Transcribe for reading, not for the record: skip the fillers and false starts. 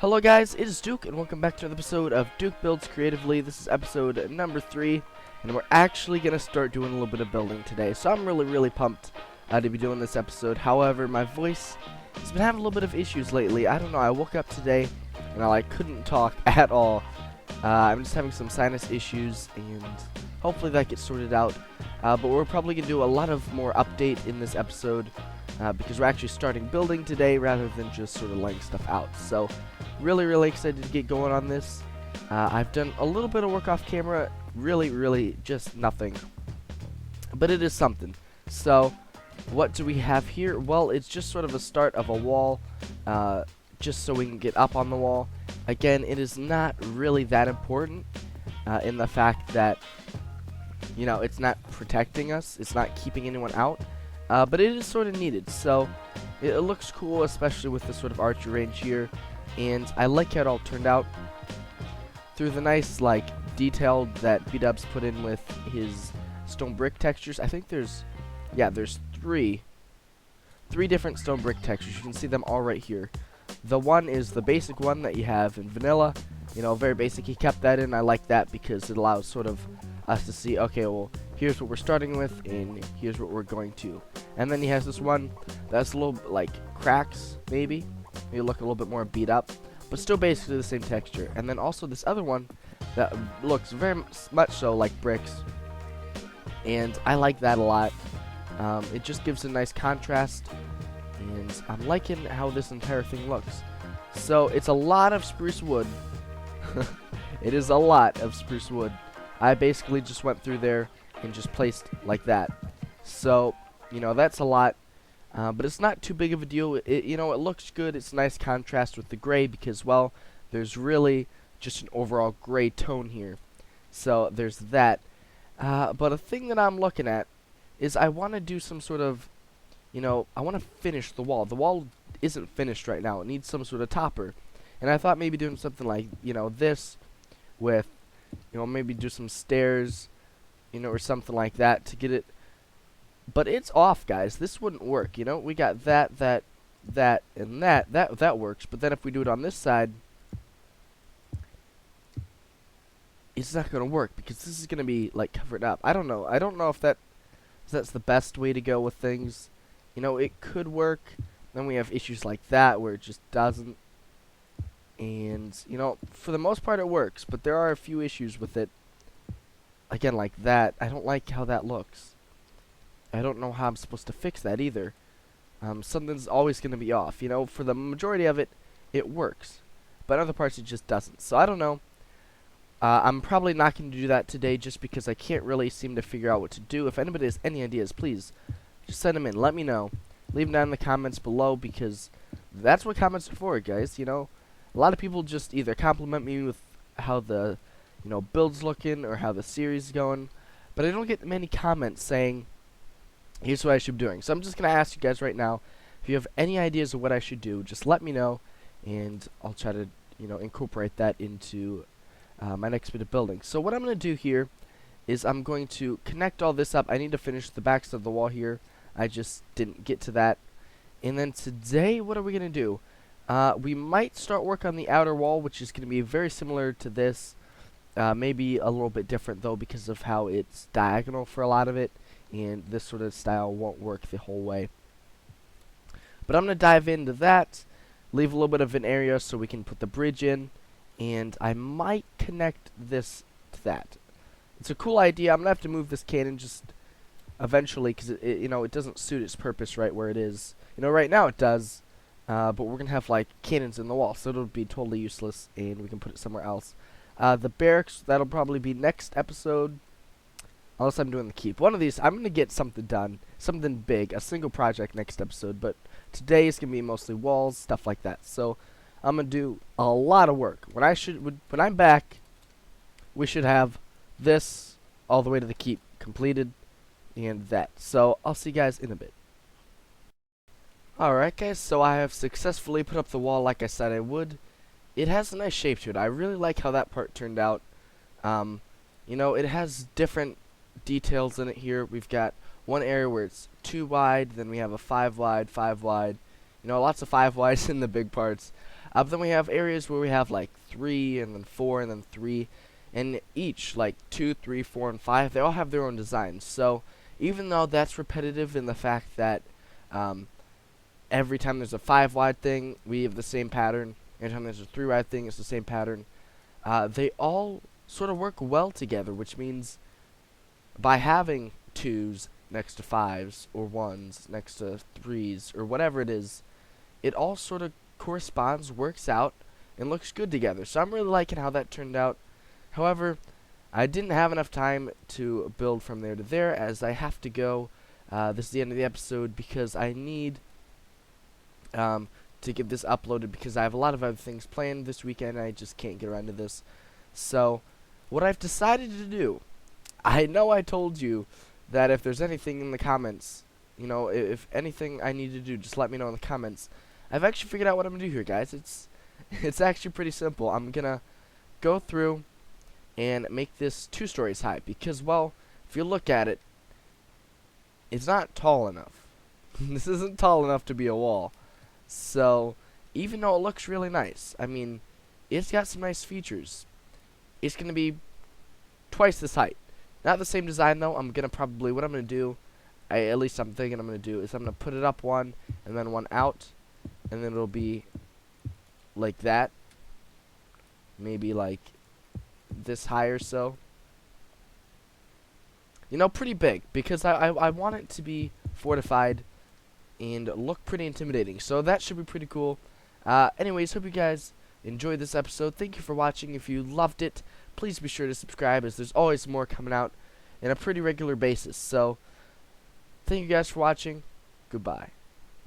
Hello guys, it is Duke, and welcome back to another episode of Duke Builds Creatively. This is episode number 3, and we're actually going to start doing a little bit of building today. So I'm really pumped to be doing this episode. However, my voice has been having a little bit of issues lately. I don't know, I woke up today, and I couldn't talk at all. I'm just having some sinus issues, and hopefully that gets sorted out. But we're probably going to do a lot of more update in this episode, because we're actually starting building today rather than just sort of laying stuff out. So really excited to get going on this. I've done a little bit of work off camera, really just nothing, but it is something. So what do we have here? Well, it's just sort of a start of a wall, just so we can get up on the wall. Again, it is not really that important in the fact that, you know, it's not protecting us, it's not keeping anyone out, but it is sort of needed. So it looks cool, especially with the sort of archer range here. And I like how it all turned out through the nice detail that B-Dubs put in with his stone brick textures. I think there's three different stone brick textures. You can see them all right here. The one is the basic one that you have in vanilla, you know, very basic. He kept that in. I like that because it allows sort of us to see, okay, well, here's what we're starting with and here's what we're going to. And then he has this one that's a little cracks, maybe look a little bit more beat up, but still basically the same texture. And then also this other one that looks very much so like bricks, and I like that a lot. It just gives a nice contrast, and I'm liking how this entire thing looks. So it's a lot of spruce wood. It is a lot of spruce wood. I basically just went through there and just placed like that. So, you know, that's a lot. But it's not too big of a deal. You know, it looks good. It's a nice contrast with the gray because, well, there's really just an overall gray tone here. So there's that. But a thing that I'm looking at is I want to do some sort of, you know, I want to finish the wall. The wall isn't finished right now. It needs some sort of topper. And I thought maybe doing something like, you know, this with, you know, maybe do some stairs, you know, or something like that to get it. But it's off, guys. This wouldn't work, you know. We got that, and that works. But then if we do it on this side, it's not going to work because this is going to be covered up. I don't know. I don't know if that's the best way to go with things. You know, it could work. Then we have issues like that where it just doesn't. And, you know, for the most part it works, but there are a few issues with it. Again, like that. I don't like how that looks. I don't know how I'm supposed to fix that either. Something's always going to be off. You know, for the majority of it, it works. But other parts, it just doesn't. So I don't know. I'm probably not going to do that today just because I can't really seem to figure out what to do. If anybody has any ideas, please just send them in. Let me know. Leave them down in the comments below because that's what comments are for, guys. You know, a lot of people just either compliment me with how the, you know, build's looking or how the series is going. But I don't get many comments saying, here's what I should be doing. So I'm just going to ask you guys right now, if you have any ideas of what I should do, just let me know, and I'll try to, you know, incorporate that into my next bit of building. So what I'm going to do here is I'm going to connect all this up. I need to finish the backs of the wall here. I just didn't get to that. And then today, what are we going to do? We might start work on the outer wall, which is going to be very similar to this. Maybe a little bit different, though, because of how it's diagonal for a lot of it. And this sort of style won't work the whole way. But I'm going to dive into that, leave a little bit of an area so we can put the bridge in, and I might connect this to that. It's a cool idea. I'm going to have to move this cannon just eventually because, you know, it doesn't suit its purpose right where it is. You know, right now it does, but we're going to have, cannons in the wall, so it'll be totally useless, and we can put it somewhere else. The barracks, that'll probably be next episode. Unless I'm doing the keep. One of these, I'm going to get something done. Something big. A single project next episode. But today is going to be mostly walls, stuff like that. So, I'm going to do a lot of work. When I'm back, we should have this all the way to the keep completed. And that. So, I'll see you guys in a bit. Alright guys, so I have successfully put up the wall like I said I would. It has a nice shape to it. I really like how that part turned out. You know, it has different details in it here. We've got one area where it's 2 wide, then we have a 5 wide, 5 wide. You know, lots of 5 wides in the big parts. But then we have areas where we have like 3 and then 4 and then 3, and each like 2, 3, 4, and 5, they all have their own designs. So even though that's repetitive in the fact that every time there's a 5 wide thing, we have the same pattern. Every time there's a 3 wide thing, it's the same pattern. They all sort of work well together, which means by having 2s next to 5s or 1s next to 3s or whatever it is, it all sort of corresponds, works out, and looks good together. So I'm really liking how that turned out. However, I didn't have enough time to build from there to there, as I have to go. This is the end of the episode because I need to get this uploaded because I have a lot of other things planned this weekend and I just can't get around to this. So what I've decided to do, I know I told you that if there's anything in the comments, you know, if anything I need to do, just let me know in the comments. I've actually figured out what I'm gonna do here, guys. It's actually pretty simple. I'm gonna go through and make this 2 stories high because, well, if you look at it, it's not tall enough. This isn't tall enough to be a wall. So even though it looks really nice, I mean, it's got some nice features, it's gonna be twice this height. Not the same design though. I'm gonna probably, what I'm gonna do, at least I'm thinking I'm gonna do, is I'm gonna put it up one and then one out, and then it'll be like that, maybe like this high or so. You know, pretty big, because I want it to be fortified and look pretty intimidating. So that should be pretty cool. Anyways, hope you guys enjoyed this episode. Thank you for watching. If you loved it, please be sure to subscribe, as there's always more coming out on a pretty regular basis. So thank you guys for watching. Goodbye.